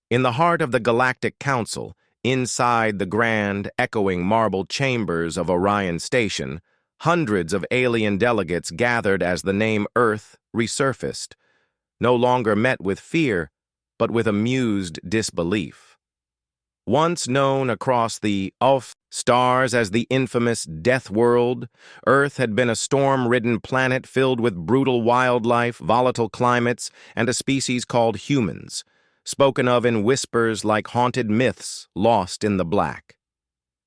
In the heart of the Galactic Council, inside the grand, echoing marble chambers of Orion Station, hundreds of alien delegates gathered as the name Earth resurfaced, no longer met with fear, but with amused disbelief. Once known across the stars as the infamous Death World, Earth had been a storm-ridden planet filled with brutal wildlife, volatile climates, and a species called humans, spoken of in whispers like haunted myths lost in the black.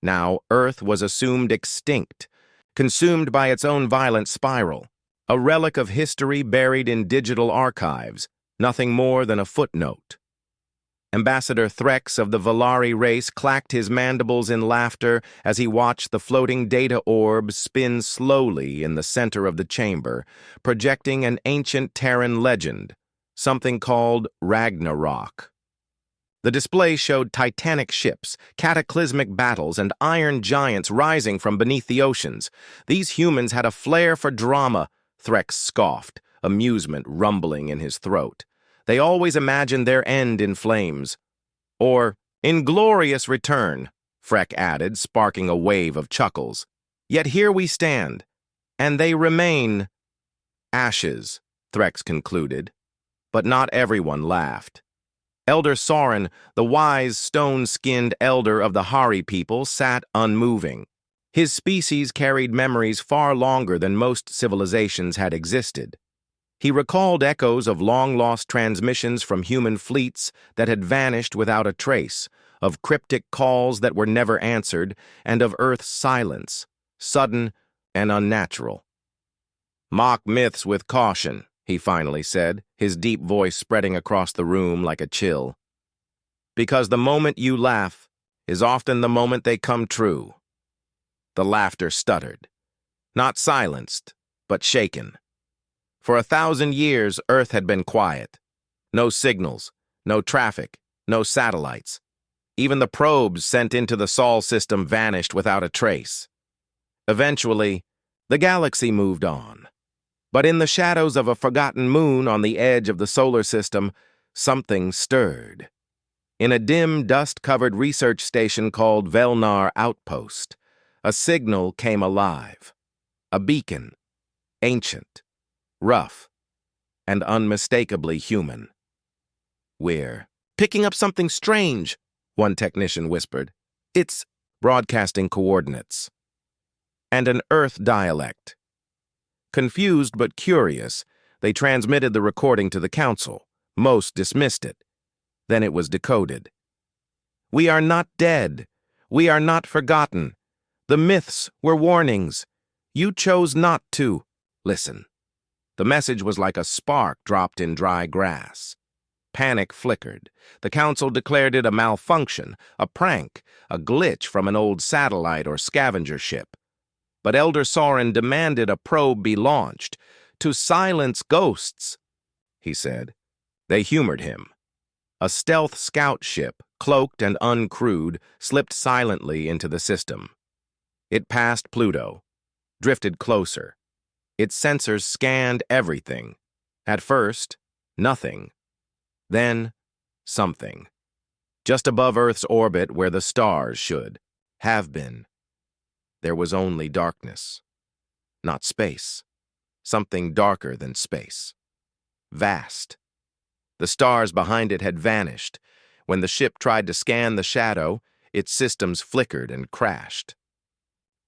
Now, Earth was assumed extinct, consumed by its own violent spiral, a relic of history buried in digital archives, nothing more than a footnote. Ambassador Threx of the Valari race clacked his mandibles in laughter as he watched the floating data orb spin slowly in the center of the chamber, projecting an ancient Terran legend, something called Ragnarok. The display showed titanic ships, cataclysmic battles, and iron giants rising from beneath the oceans. These humans had a flair for drama, Threx scoffed, amusement rumbling in his throat. They always imagined their end in flames. Or, inglorious return, Freck added, sparking a wave of chuckles. Yet here we stand, and they remain ashes, Threx concluded. But not everyone laughed. Elder Soren, the wise, stone-skinned elder of the Hari people, sat unmoving. His species carried memories far longer than most civilizations had existed. He recalled echoes of long-lost transmissions from human fleets that had vanished without a trace, of cryptic calls that were never answered, and of Earth's silence, sudden and unnatural. "Mock myths with caution," he finally said, his deep voice spreading across the room like a chill. "Because the moment you laugh is often the moment they come true." The laughter stuttered, not silenced, but shaken. For 1,000 years, Earth had been quiet. No signals, no traffic, no satellites. Even the probes sent into the Sol system vanished without a trace. Eventually, the galaxy moved on. But in the shadows of a forgotten moon on the edge of the solar system, something stirred. In a dim, dust-covered research station called Velnar Outpost, a signal came alive. A beacon, ancient, rough, and unmistakably human. "We're picking up something strange," one technician whispered. "It's broadcasting coordinates. And an Earth dialect." Confused but curious, they transmitted the recording to the Council. Most dismissed it. Then it was decoded. "We are not dead. We are not forgotten. The myths were warnings. You chose not to listen." The message was like a spark dropped in dry grass. Panic flickered. The Council declared it a malfunction, a prank, a glitch from an old satellite or scavenger ship. But Elder Soren demanded a probe be launched. "To silence ghosts," he said. They humored him. A stealth scout ship, cloaked and uncrewed, slipped silently into the system. It passed Pluto, drifted closer. Its sensors scanned everything. At first, nothing. Then, something. Just above Earth's orbit where the stars should have been. There was only darkness. Not space. Something darker than space. Vast. The stars behind it had vanished. When the ship tried to scan the shadow, its systems flickered and crashed.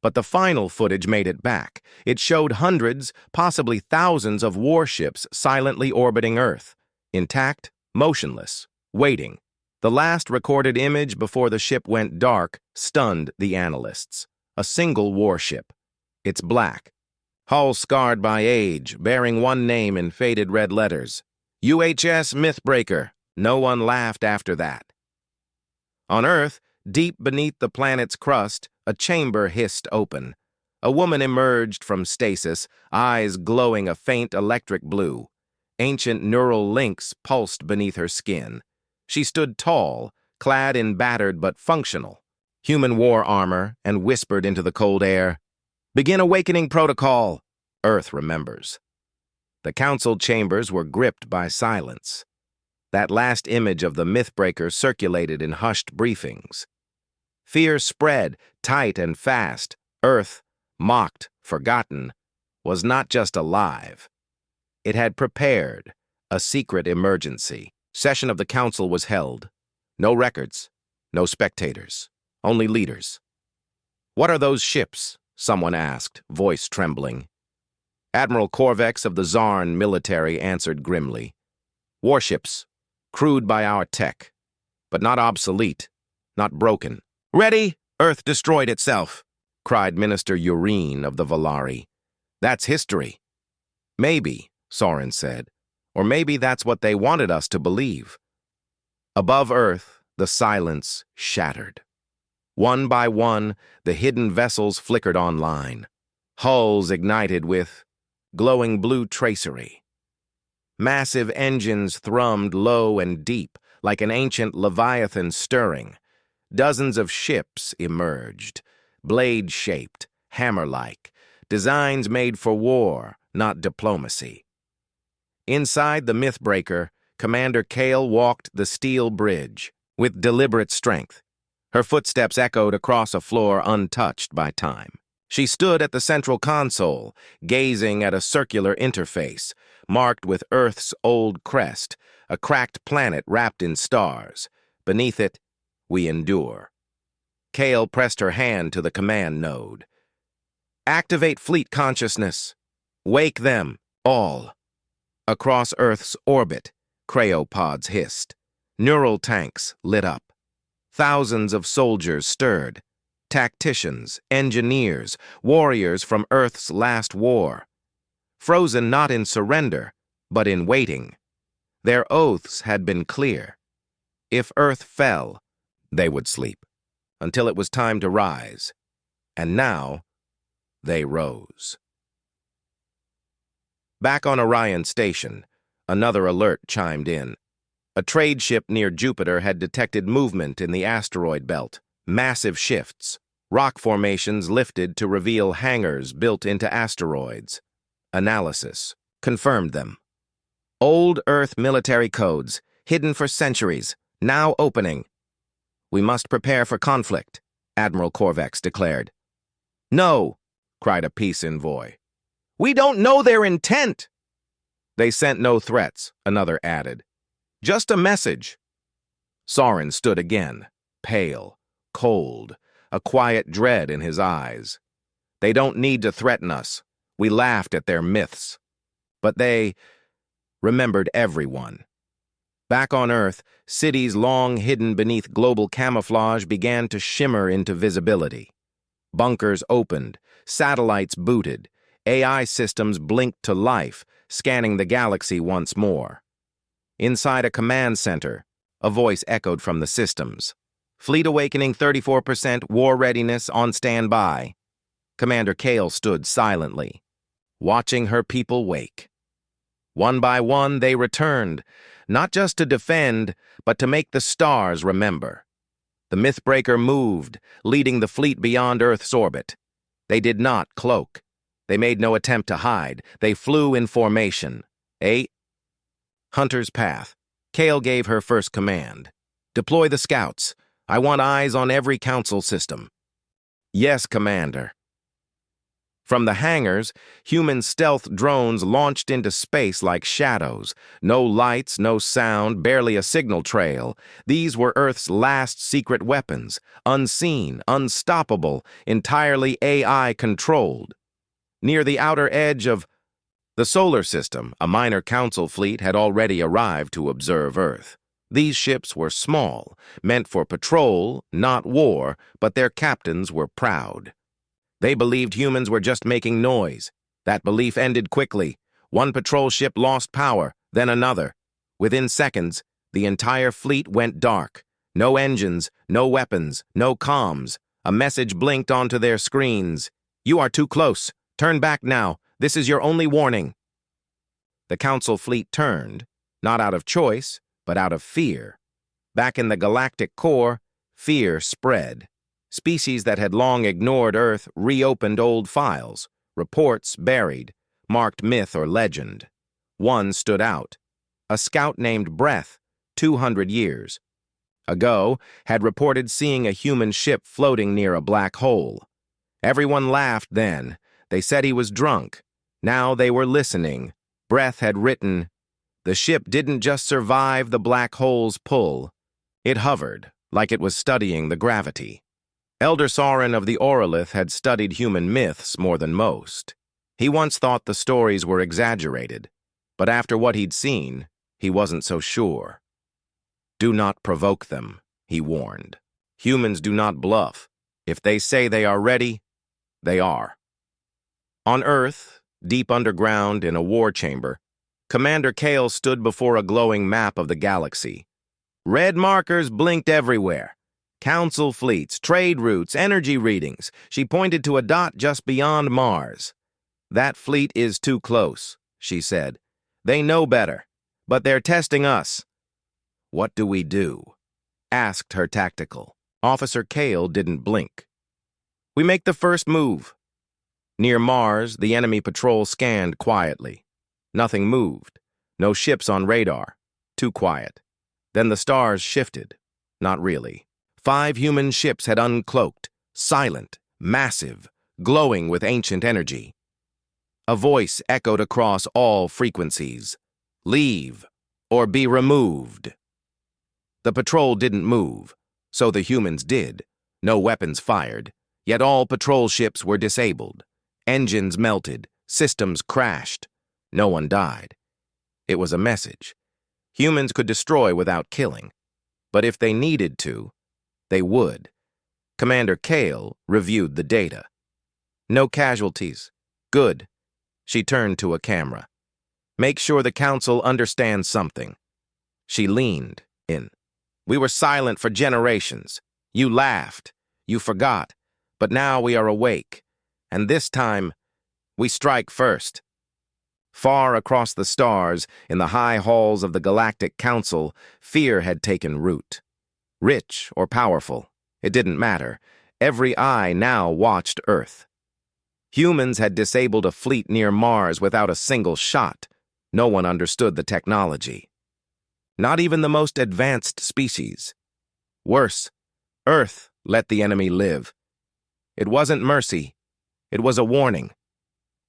But the final footage made it back. It showed hundreds, possibly thousands of warships silently orbiting Earth, intact, motionless, waiting. The last recorded image before the ship went dark stunned the analysts. A single warship. It's black. Hull scarred by age, bearing one name in faded red letters. UHS Mythbreaker. No one laughed after that. On Earth, deep beneath the planet's crust, a chamber hissed open. A woman emerged from stasis, eyes glowing a faint electric blue. Ancient neural links pulsed beneath her skin. She stood tall, clad in battered but functional human war armor, and whispered into the cold air, "Begin awakening protocol." Earth remembers. The council chambers were gripped by silence. That last image of the Mythbreaker circulated in hushed briefings. Fear spread, tight and fast. Earth, mocked, forgotten, was not just alive. It had prepared a secret emergency. Session of the council was held. No records, no spectators, only leaders. "What are those ships?" someone asked, voice trembling. Admiral Korvex of the Zarn military answered grimly. "Warships, crewed by our tech, but not obsolete, not broken." "Ready? Earth destroyed itself," cried Minister Urine of the Valari. "That's history." "Maybe," Soren said, "or maybe that's what they wanted us to believe." Above Earth, the silence shattered. One by one, the hidden vessels flickered online, hulls ignited with glowing blue tracery. Massive engines thrummed low and deep, like an ancient leviathan stirring. Dozens of ships emerged, blade-shaped, hammer-like, designs made for war, not diplomacy. Inside the Mythbreaker, Commander Kale walked the steel bridge with deliberate strength. Her footsteps echoed across a floor untouched by time. She stood at the central console, gazing at a circular interface, marked with Earth's old crest, a cracked planet wrapped in stars. Beneath it, "We endure." Kale pressed her hand to the command node. "Activate fleet consciousness. Wake them, all." Across Earth's orbit, crayopods hissed. Neural tanks lit up. Thousands of soldiers stirred. Tacticians, engineers, warriors from Earth's last war. Frozen not in surrender, but in waiting. Their oaths had been clear. If Earth fell, they would sleep, until it was time to rise. And now, they rose. Back on Orion Station, another alert chimed in. A trade ship near Jupiter had detected movement in the asteroid belt. Massive shifts. Rock formations lifted to reveal hangars built into asteroids. Analysis confirmed them. Old Earth military codes, hidden for centuries, now opening. "We must prepare for conflict," Admiral Korvex declared. "No," cried a peace envoy. "We don't know their intent." "They sent no threats," another added. "Just a message." Soren stood again, pale, cold, a quiet dread in his eyes. "They don't need to threaten us. We laughed at their myths." But they remembered everyone. Back on Earth, cities long hidden beneath global camouflage began to shimmer into visibility. Bunkers opened, satellites booted, AI systems blinked to life, scanning the galaxy once more. Inside a command center, a voice echoed from the systems. "Fleet awakening 34%, war readiness on standby." Commander Kale stood silently, watching her people wake. One by one, they returned, not just to defend, but to make the stars remember. The Mythbreaker moved, leading the fleet beyond Earth's orbit. They did not cloak. They made no attempt to hide. They flew in formation. Hunter's path. Kale gave her first command. "Deploy the scouts. I want eyes on every council system." "Yes, Commander." From the hangars, human stealth drones launched into space like shadows. No lights, no sound, barely a signal trail. These were Earth's last secret weapons, unseen, unstoppable, entirely AI-controlled. Near the outer edge of the solar system, a minor council fleet had already arrived to observe Earth. These ships were small, meant for patrol, not war, but their captains were proud. They believed humans were just making noise. That belief ended quickly. One patrol ship lost power, then another. Within seconds, the entire fleet went dark. No engines, no weapons, no comms. A message blinked onto their screens. "You are too close. Turn back now. This is your only warning." The council fleet turned, not out of choice, but out of fear. Back in the galactic core, fear spread. Species that had long ignored Earth reopened old files, reports buried, marked myth or legend. One stood out. A scout named Breath, 200 years ago, had reported seeing a human ship floating near a black hole. Everyone laughed then. They said he was drunk. Now they were listening. Breath had written, "The ship didn't just survive the black hole's pull. It hovered, like it was studying the gravity." Elder Sauron of the Orolith had studied human myths more than most. He once thought the stories were exaggerated, but after what he'd seen, he wasn't so sure. "Do not provoke them," he warned. "Humans do not bluff. If they say they are ready, they are." On Earth, deep underground in a war chamber, Commander Kale stood before a glowing map of the galaxy. Red markers blinked everywhere. Council fleets, trade routes, energy readings. She pointed to a dot just beyond Mars. "That fleet is too close," she said. "They know better, but they're testing us." "What do we do?" asked her tactical. Officer Kale didn't blink. "We make the first move." Near Mars, the enemy patrol scanned quietly. Nothing moved. No ships on radar. Too quiet. Then the stars shifted. Not really. 5 human ships had uncloaked, silent, massive, glowing with ancient energy. A voice echoed across all frequencies. "Leave, or be removed." The patrol didn't move, so the humans did. No weapons fired, yet all patrol ships were disabled. Engines melted, systems crashed. No one died. It was a message. Humans could destroy without killing, but if they needed to, they would. Commander Kale reviewed the data. "No casualties. Good." She turned to a camera. "Make sure the council understands something." She leaned in. "We were silent for generations. You laughed. You forgot. But now we are awake. And this time, we strike first." Far across the stars, in the high halls of the Galactic Council, fear had taken root. Rich or powerful, it didn't matter. Every eye now watched Earth. Humans had disabled a fleet near Mars without a single shot. No one understood the technology. Not even the most advanced species. Worse, Earth let the enemy live. It wasn't mercy. It was a warning.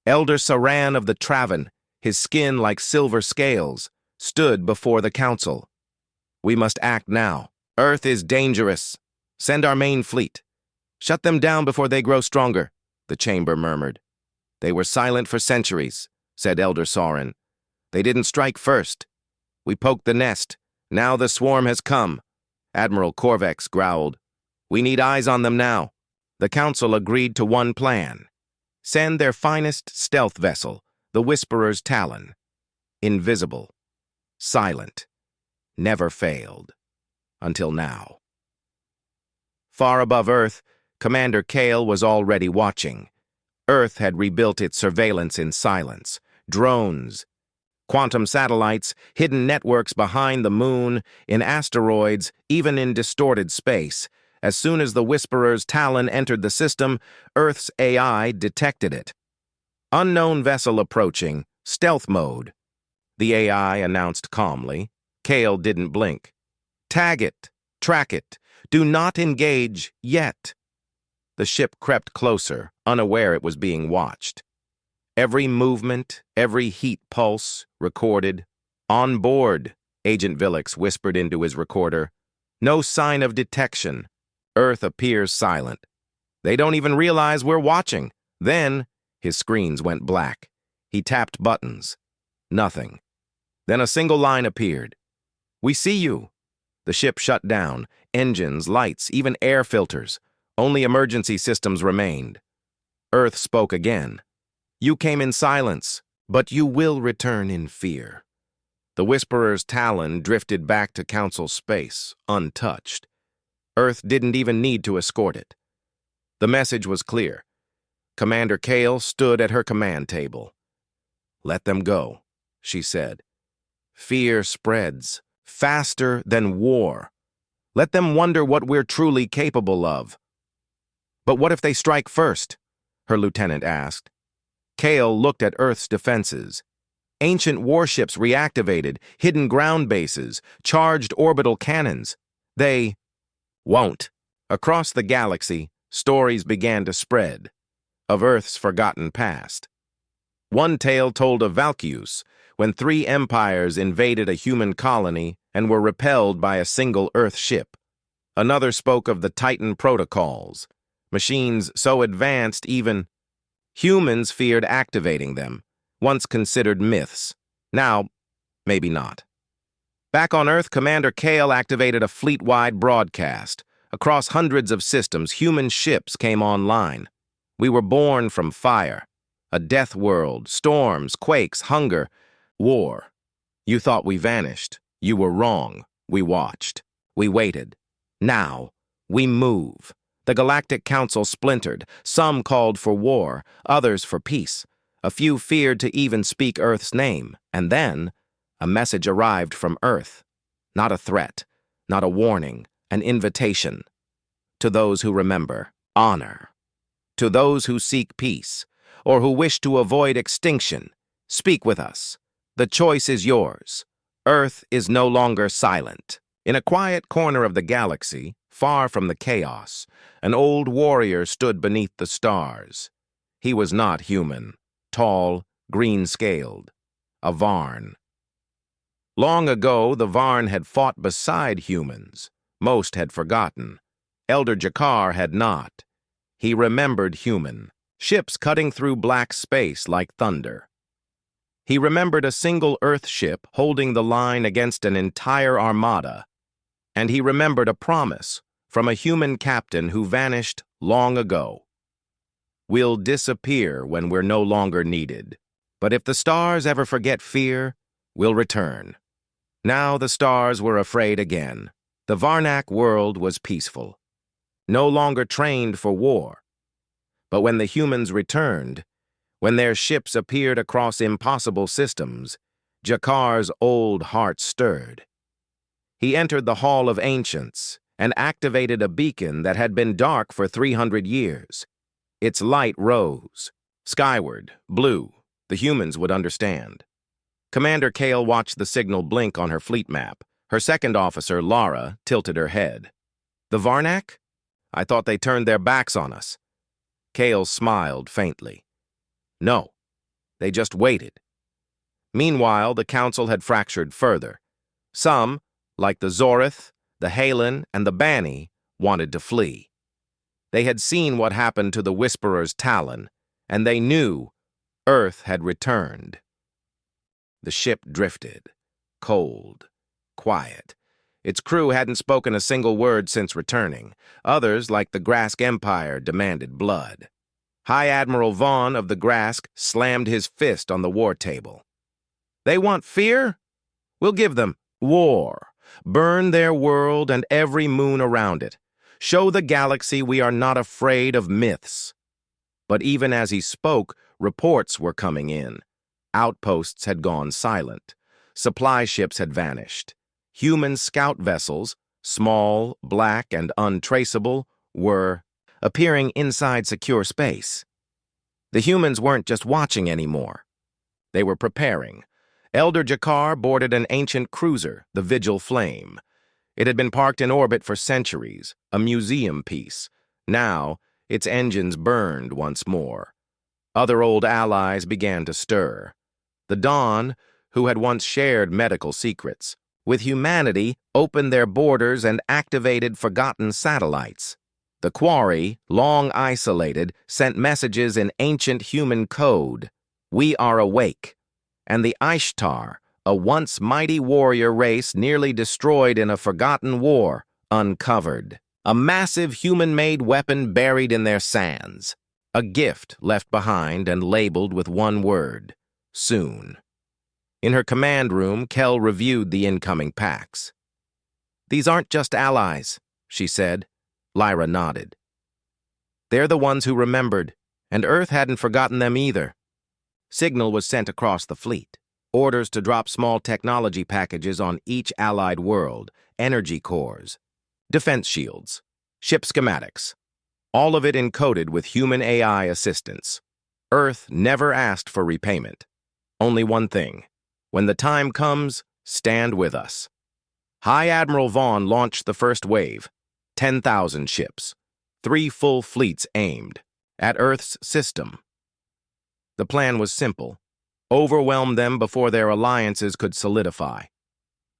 Elder Sauron of the Traven, his skin like silver scales, stood before the council. "We must act now. Earth is dangerous. Send our main fleet. Shut them down before they grow stronger," the chamber murmured. "They were silent for centuries," said Elder Sauron. "They didn't strike first. We poked the nest. Now the swarm has come." Admiral Corvex growled. "We need eyes on them now." The council agreed to one plan. Send their finest stealth vessel, the Whisperer's Talon. Invisible. Silent. Never failed. Until now. Far above Earth, Commander Kale was already watching. Earth had rebuilt its surveillance in silence. Drones, quantum satellites, hidden networks behind the moon, in asteroids, even in distorted space. As soon as the Whisperer's Talon entered the system, Earth's AI detected it. "Unknown vessel approaching. Stealth mode." The AI announced calmly. Kale didn't blink. "Tag it. Track it. Do not engage yet." The ship crept closer, unaware it was being watched. Every movement, every heat pulse, recorded. "On board," Agent Villix whispered into his recorder. "No sign of detection. Earth appears silent. They don't even realize we're watching." Then, his screens went black. He tapped buttons. Nothing. Then a single line appeared. "We see you." The ship shut down. Engines, lights, even air filters. Only emergency systems remained. Earth spoke again. "You came in silence, but you will return in fear." The Whisperer's Talon drifted back to Council space, untouched. Earth didn't even need to escort it. The message was clear. Commander Kale stood at her command table. "Let them go," she said. "Fear spreads, faster than war. Let them wonder what we're truly capable of." "But what if they strike first?" her lieutenant asked. Kale looked at Earth's defenses. Ancient warships reactivated, hidden ground bases, charged orbital cannons. They won't. Across the galaxy, stories began to spread of Earth's forgotten past. One tale told of Valkyus, when 3 empires invaded a human colony and were repelled by a single Earth ship. Another spoke of the Titan protocols, machines so advanced even humans feared activating them, once considered myths. Now, maybe not. Back on Earth, Commander Kale activated a fleet-wide broadcast. Across hundreds of systems, human ships came online. We were born from fire, a death world, storms, quakes, hunger, war. You thought we vanished. You were wrong. We watched. We waited. Now, we move. The Galactic Council splintered. Some called for war, others for peace. A few feared to even speak Earth's name. And then, a message arrived from Earth. Not a threat, not a warning, an invitation. To those who remember, honor. To those who seek peace, or who wish to avoid extinction, speak with us. The choice is yours. Earth is no longer silent. In a quiet corner of the galaxy, far from the chaos, an old warrior stood beneath the stars. He was not human, tall, green-scaled, a Varn. Long ago, the Varn had fought beside humans. Most had forgotten. Elder Jakar had not. He remembered human, ships cutting through black space like thunder. He remembered a single Earth ship holding the line against an entire armada. And he remembered a promise from a human captain who vanished long ago. We'll disappear when we're no longer needed. But if the stars ever forget fear, we'll return. Now the stars were afraid again. The Varnak world was peaceful, no longer trained for war. But when the humans returned, when their ships appeared across impossible systems, Jakar's old heart stirred. He entered the Hall of Ancients and activated a beacon that had been dark for 300 years. Its light rose. Skyward, blue, the humans would understand. Commander Kale watched the signal blink on her fleet map. Her second officer, Lara, tilted her head. The Varnak? I thought they turned their backs on us. Kale smiled faintly. No, they just waited. Meanwhile, the council had fractured further. Some, like the Zorith, the Halen, and the Bani, wanted to flee. They had seen what happened to the Whisperer's Talon, and they knew Earth had returned. The ship drifted, cold, quiet. Its crew hadn't spoken a single word since returning. Others, like the Grask Empire, demanded blood. High Admiral Vaughn of the Grask slammed his fist on the war table. They want fear? We'll give them war. Burn their world and every moon around it. Show the galaxy we are not afraid of myths. But even as he spoke, reports were coming in. Outposts had gone silent. Supply ships had vanished. Human scout vessels, small, black, and untraceable, were appearing inside secure space. The humans weren't just watching anymore. They were preparing. Elder Jakar boarded an ancient cruiser, the Vigil Flame. It had been parked in orbit for centuries, a museum piece. Now, its engines burned once more. Other old allies began to stir. The Dawn, who had once shared medical secrets, with humanity, opened their borders and activated forgotten satellites. The Quarry, long isolated, sent messages in ancient human code. We are awake. And the Ishtar, a once mighty warrior race nearly destroyed in a forgotten war, uncovered. A massive human-made weapon buried in their sands. A gift left behind and labeled with one word: soon. In her command room, Kel reviewed the incoming packs. These aren't just allies, she said. Lyra nodded. They're the ones who remembered, and Earth hadn't forgotten them either. Signal was sent across the fleet. Orders to drop small technology packages on each allied world, energy cores, defense shields, ship schematics. All of it encoded with human AI assistance. Earth never asked for repayment. Only one thing: When the time comes, stand with us. High Admiral Vaughn launched the first wave, 10,000 ships, 3 full fleets aimed at Earth's system. The plan was simple: overwhelm them before their alliances could solidify.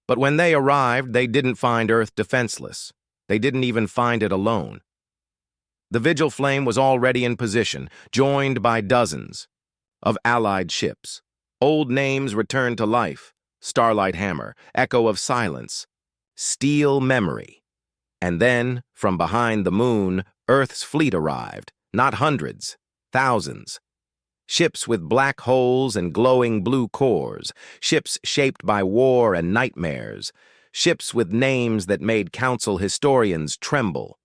But when they arrived, they didn't find Earth defenseless. They didn't even find it alone. The Vigil Flame was already in position, joined by dozens of allied ships. Old names returned to life: Starlight Hammer, Echo of Silence, Steel Memory. And then, from behind the moon, Earth's fleet arrived, not hundreds, thousands. Ships with black holes and glowing blue cores, ships shaped by war and nightmares, ships with names that made council historians tremble.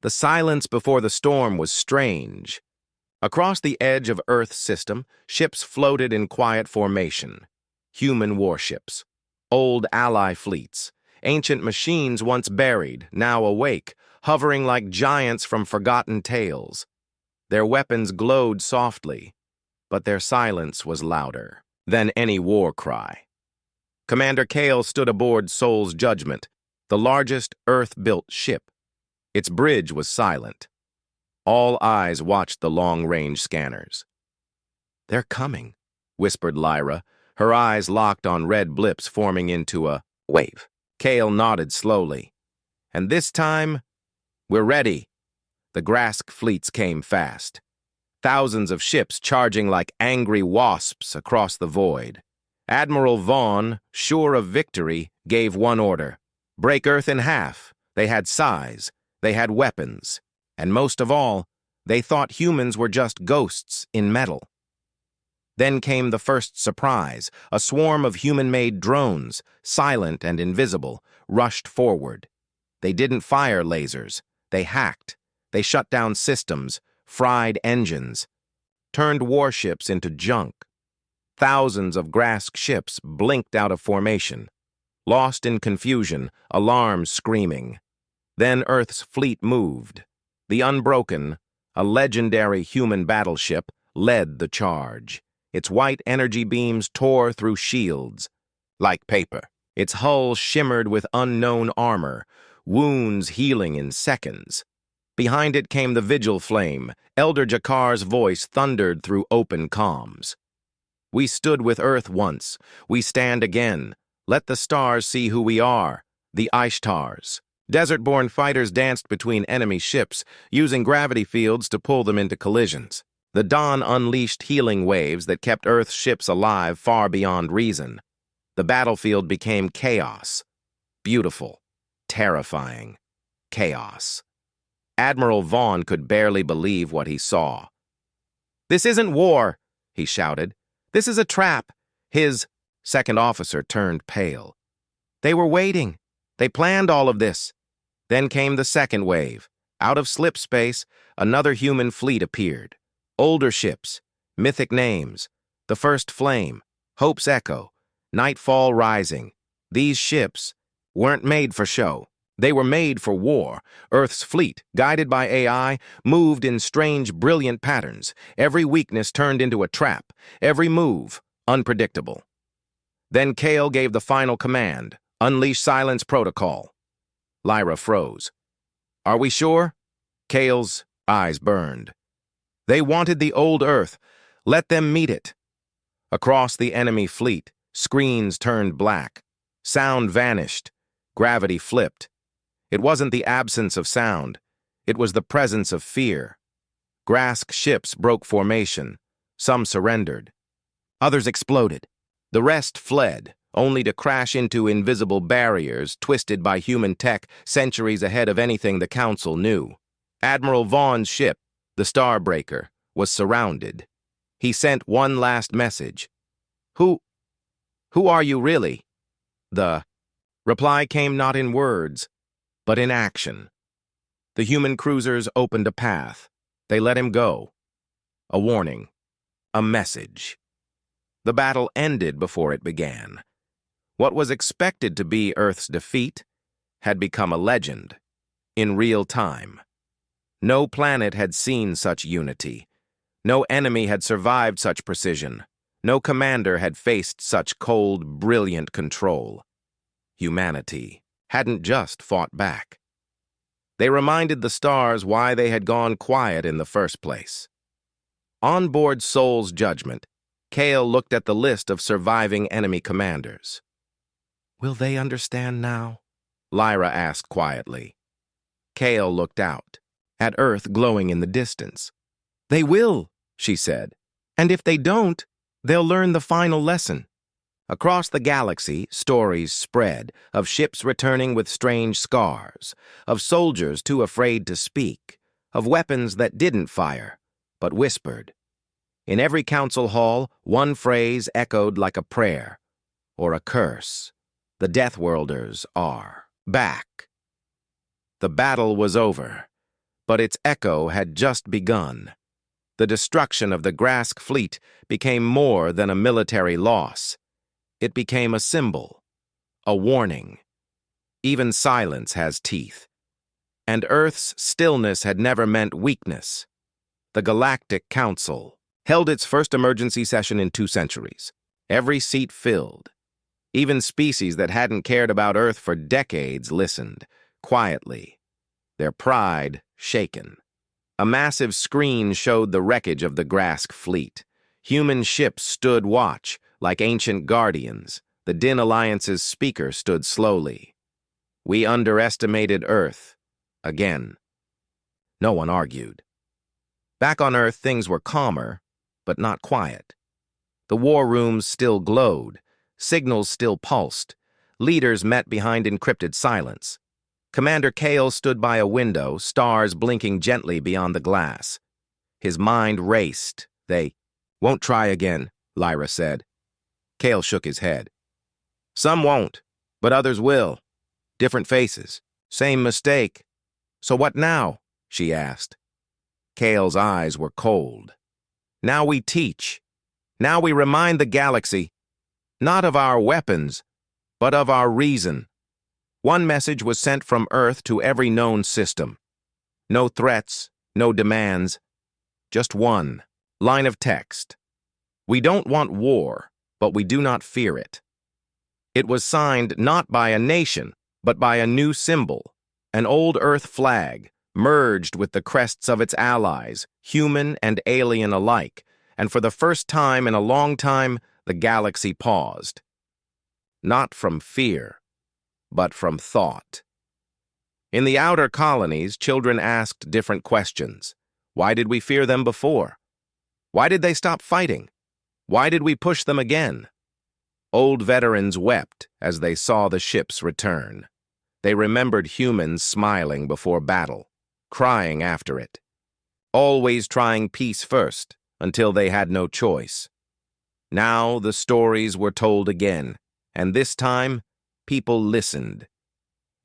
The silence before the storm was strange. Across the edge of Earth's system, ships floated in quiet formation. Human warships, old ally fleets, ancient machines once buried, now awake, hovering like giants from forgotten tales. Their weapons glowed softly, but their silence was louder than any war cry. Commander Kale stood aboard Soul's Judgment, the largest Earth-built ship. Its bridge was silent. All eyes watched the long-range scanners. "They're coming," whispered Lyra, her eyes locked on red blips forming into a wave. Kale nodded slowly. "And this time, we're ready." The Grask fleets came fast. Thousands of ships charging like angry wasps across the void. Admiral Vaughn, sure of victory, gave one order: break Earth in half. They had size, they had weapons, and most of all, they thought humans were just ghosts in metal. Then came the first surprise. A swarm of human-made drones, silent and invisible, rushed forward. They didn't fire lasers. They hacked. They shut down systems, fried engines, turned warships into junk. Thousands of Grask ships blinked out of formation, lost in confusion, alarms screaming. Then Earth's fleet moved. The Unbroken, a legendary human battleship, led the charge. Its white energy beams tore through shields like paper. Its hull shimmered with unknown armor, wounds healing in seconds. Behind it came the Vigil Flame. Elder Jakar's voice thundered through open comms. "We stood with Earth once. We stand again. Let the stars see who we are, the Ishtars." Desert-born fighters danced between enemy ships, using gravity fields to pull them into collisions. The dawn unleashed healing waves that kept Earth's ships alive far beyond reason. The battlefield became chaos. Beautiful, terrifying chaos. Admiral Vaughn could barely believe what he saw. "This isn't war," he shouted. "This is a trap." His second officer turned pale. "They were waiting. They planned all of this." Then came the second wave. Out of slip space, another human fleet appeared. Older ships, mythic names, the First Flame, Hope's Echo, Nightfall Rising. These ships weren't made for show. They were made for war. Earth's fleet, guided by AI, moved in strange, brilliant patterns. Every weakness turned into a trap. Every move, unpredictable. Then Kale gave the final command: unleash silence protocol. Lyra froze. "Are we sure?" Kale's eyes burned. They wanted the old Earth. Let them meet it. Across the enemy fleet, screens turned black. Sound vanished. Gravity flipped. It wasn't the absence of sound. It was the presence of fear. Grask ships broke formation. Some surrendered. Others exploded. The rest fled, only to crash into invisible barriers twisted by human tech centuries ahead of anything the Council knew. Admiral Vaughn's ship, the Starbreaker, was surrounded. He sent one last message. Who are you really?" The reply came not in words, but in action. The human cruisers opened a path. They let him go. A warning. A message. The battle ended before it began. What was expected to be Earth's defeat had become a legend, in real time. No planet had seen such unity. No enemy had survived such precision. No commander had faced such cold, brilliant control. Humanity hadn't just fought back. They reminded the stars why they had gone quiet in the first place. On board Soul's judgment, Kale looked at the list of surviving enemy commanders. "Will they understand now?" Lyra asked quietly. Kale looked out, at Earth glowing in the distance. "They will," she said. "And if they don't, they'll learn the final lesson." Across the galaxy, stories spread of ships returning with strange scars, of soldiers too afraid to speak, of weapons that didn't fire, but whispered. In every council hall, one phrase echoed like a prayer, or a curse. The Deathworlders are back. The battle was over, but its echo had just begun. The destruction of the Grask fleet became more than a military loss. It became a symbol, a warning. Even silence has teeth. And Earth's stillness had never meant weakness. The Galactic Council held its first emergency session in 2 centuries. Every seat filled. Even species that hadn't cared about Earth for decades listened, quietly, their pride shaken. A massive screen showed the wreckage of the Grask fleet. Human ships stood watch, like ancient guardians. The Din Alliance's speaker stood slowly. "We underestimated Earth. Again." No one argued. Back on Earth, things were calmer, but not quiet. The war rooms still glowed. Signals still pulsed. Leaders met behind encrypted silence. Commander Kale stood by a window, stars blinking gently beyond the glass. His mind raced. "They won't try again," Lyra said. Kale shook his head. "Some won't, but others will. Different faces. Same mistake." "So what now?" she asked. Kale's eyes were cold. "Now we teach. Now we remind the galaxy, not of our weapons, but of our reason." One message was sent from Earth to every known system. No threats, no demands, just one line of text. "We don't want war, but we do not fear it." It was signed not by a nation, but by a new symbol, an old Earth flag, merged with the crests of its allies, human and alien alike, and for the first time in a long time, the galaxy paused. Not from fear, but from thought. In the outer colonies, children asked different questions. Why did we fear them before? Why did they stop fighting? Why did we push them again? Old veterans wept as they saw the ships return. They remembered humans smiling before battle, crying after it, always trying peace first until they had no choice. Now the stories were told again, and this time, people listened.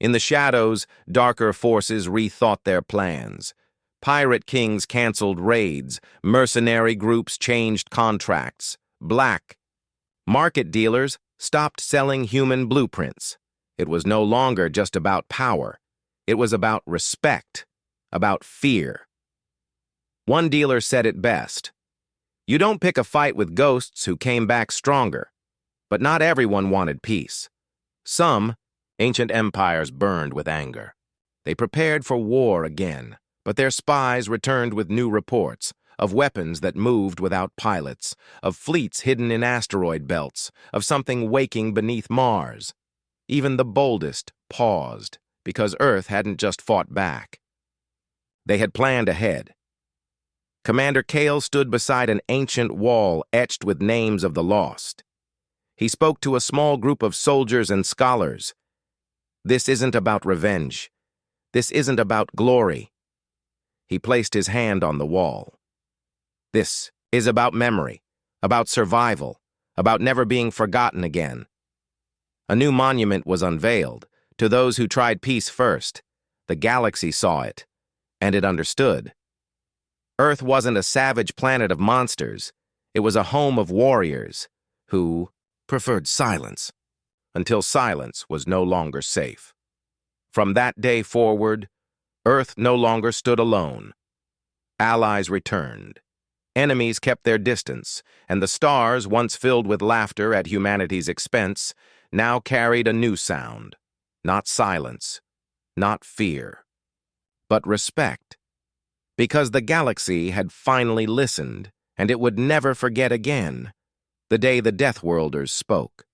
In the shadows, darker forces rethought their plans. Pirate kings canceled raids, mercenary groups changed contracts. Black market dealers stopped selling human blueprints. It was no longer just about power. It was about respect, about fear. One dealer said it best. "You don't pick a fight with ghosts who came back stronger." But not everyone wanted peace. Some ancient empires burned with anger. They prepared for war again, but their spies returned with new reports of weapons that moved without pilots, of fleets hidden in asteroid belts, of something waking beneath Mars. Even the boldest paused, because Earth hadn't just fought back. They had planned ahead. Commander Kale stood beside an ancient wall etched with names of the lost. He spoke to a small group of soldiers and scholars. "This isn't about revenge. This isn't about glory." He placed his hand on the wall. "This is about memory, about survival, about never being forgotten again." A new monument was unveiled to those who tried peace first. The galaxy saw it, and it understood. Earth wasn't a savage planet of monsters. It was a home of warriors who preferred silence until silence was no longer safe. From that day forward, Earth no longer stood alone. Allies returned, Enemies kept their distance, and the stars, once filled with laughter at humanity's expense, now carried a new sound. Not silence, not fear, but respect. Because the galaxy had finally listened, and it would never forget again the day the Deathworlders spoke.